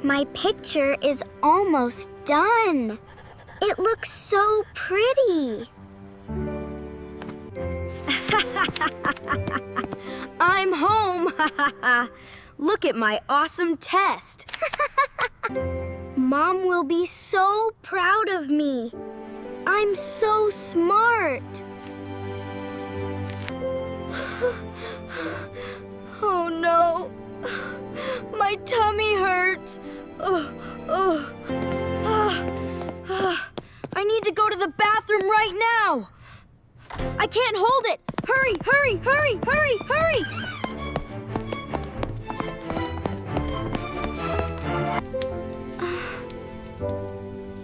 My picture is almost done. It looks so pretty. I'm home. Look at my awesome test. Mom will be so proud of me. I'm so smart. Oh no, my tummy hurts. I need to go to the bathroom right now. I can't hold it. Hurry, hurry, hurry, hurry, hurry.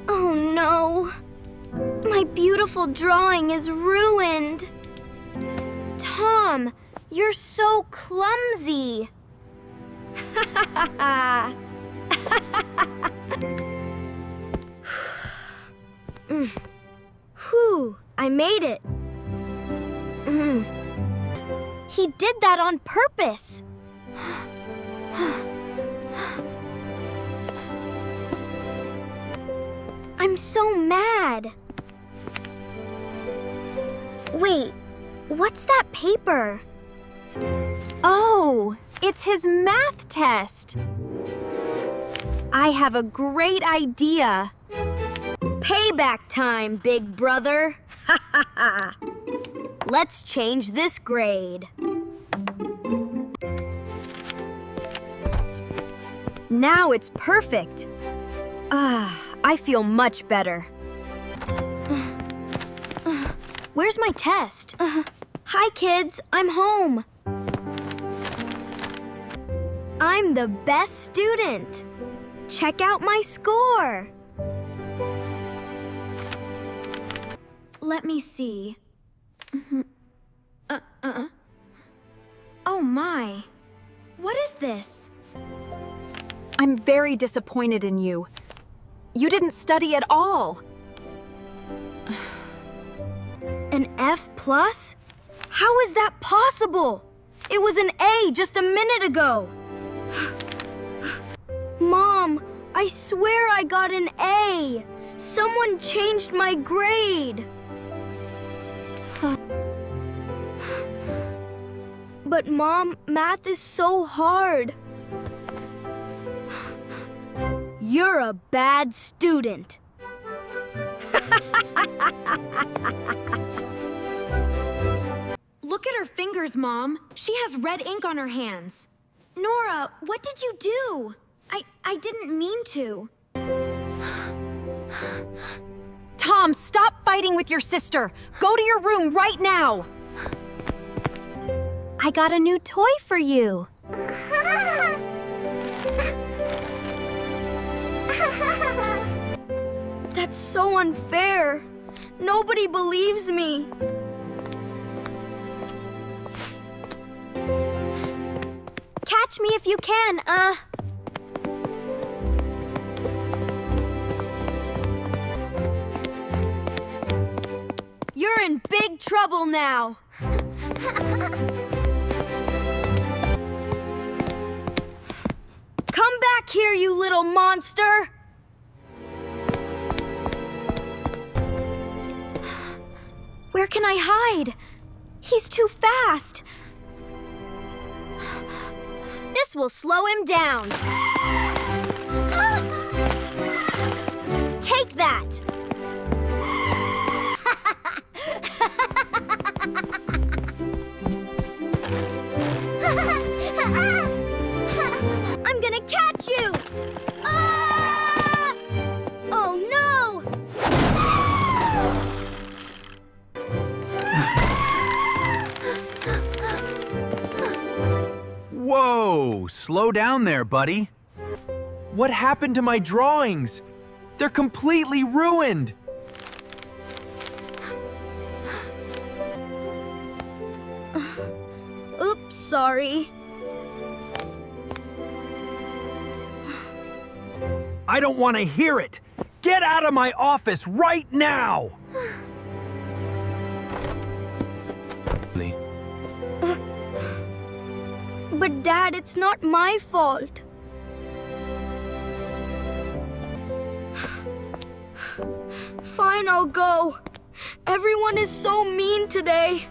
Oh no. My beautiful drawing is ruined. Tom, you're so clumsy. Whew, I made it. He did that on purpose. I'm so mad. Wait, what's that paper? Oh, it's his math test. I have a great idea. Payback time, big brother. Let's change this grade. Now it's perfect. I feel much better. Where's my test? Hi, kids. I'm home. I'm the best student. Check out my score. Let me see. Oh my. What is this? I'm very disappointed in you. You didn't study at all. An F+? How is that possible? It was an A just a minute ago. Mom, I swear I got an A. Someone changed my grade. But Mom, math is so hard. You're a bad student. Look at her fingers, Mom. She has red ink on her hands. Nora, what did you do? I didn't mean to. Tom, stop fighting with your sister. Go to your room right now. I got a new toy for you. That's so unfair. Nobody believes me. Catch me if you can, You're in big trouble now. Come back here, you little monster. Where can I hide? He's too fast. This will slow him down. Take that. I'm gonna catch you. Ah! Oh no! Whoa! Slow down there, buddy. What happened to my drawings? They're completely ruined. Oops, sorry. I don't want to hear it. Get out of my office right now! But Dad, it's not my fault. Fine, I'll go. Everyone is so mean today.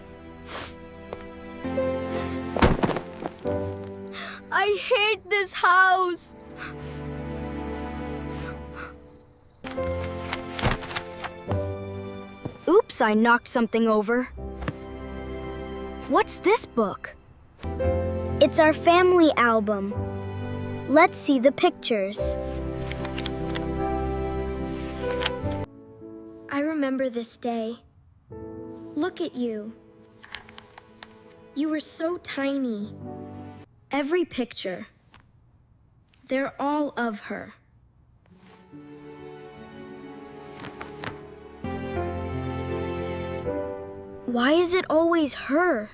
I hate this house. Oops, I knocked something over. What's this book? It's our family album. Let's see the pictures. I remember this day. Look at you. You were so tiny. Every picture. They're all of her. Why is it always her?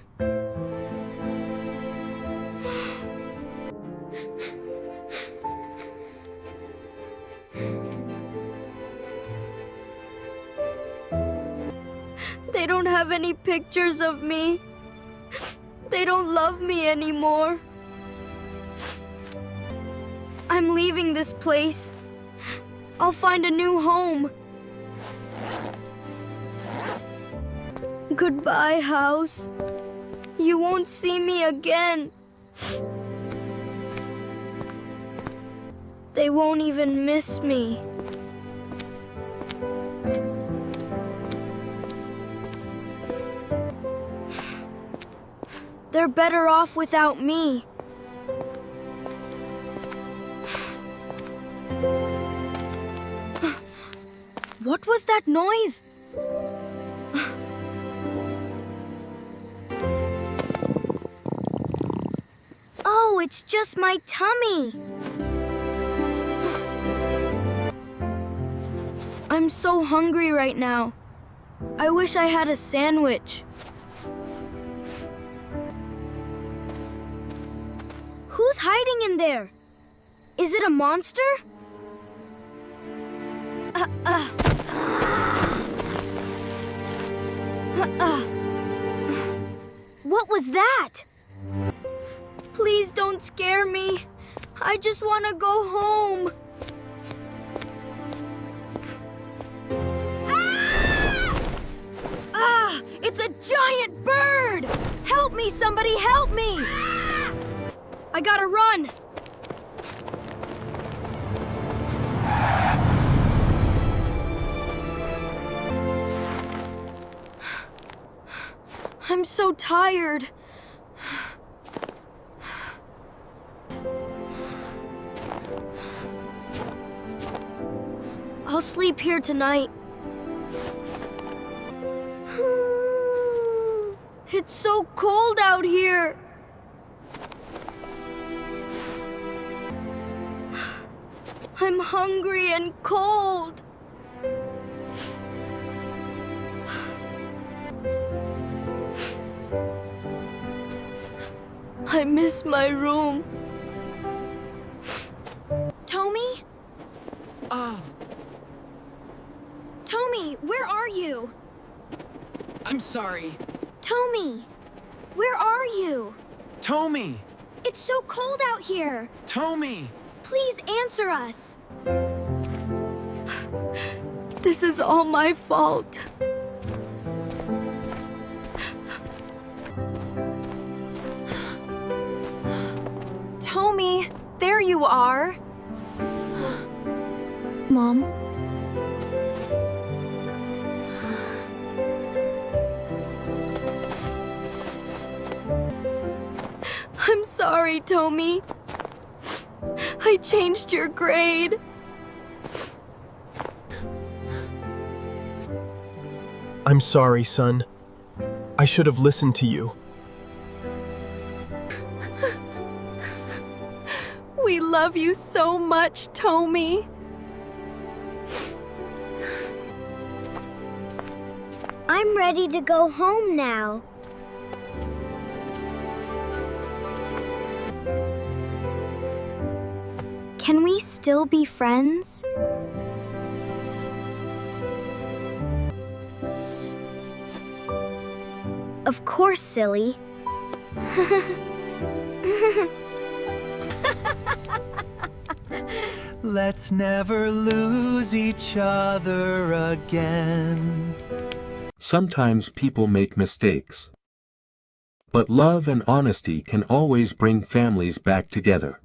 They don't have any pictures of me. They don't love me anymore. I'm leaving this place. I'll find a new home. Goodbye, house. You won't see me again. They won't even miss me. They're better off without me. What was that noise? Oh, it's just my tummy. I'm so hungry right now. I wish I had a sandwich. Who's hiding in there? Is it a monster? What was that? Please don't scare me. I just want to go home. It's a giant bird! Help me, somebody, help me! I gotta run. I'm so tired. I'll sleep here tonight. It's so cold out here. I'm hungry and cold. I miss my room. Tommy? Tommy, where are you? I'm sorry. Tommy, where are you? Tommy! It's so cold out here. Tommy! Please answer us. This is all my fault. Tommy, there you are. Mom? I'm sorry, Tommy. I changed your grade. I'm sorry, son. I should have listened to you. We love you so much, Tommy. I'm ready to go home now. Can we still be friends? Of course, silly. Let's never lose each other again. Sometimes people make mistakes. But love and honesty can always bring families back together.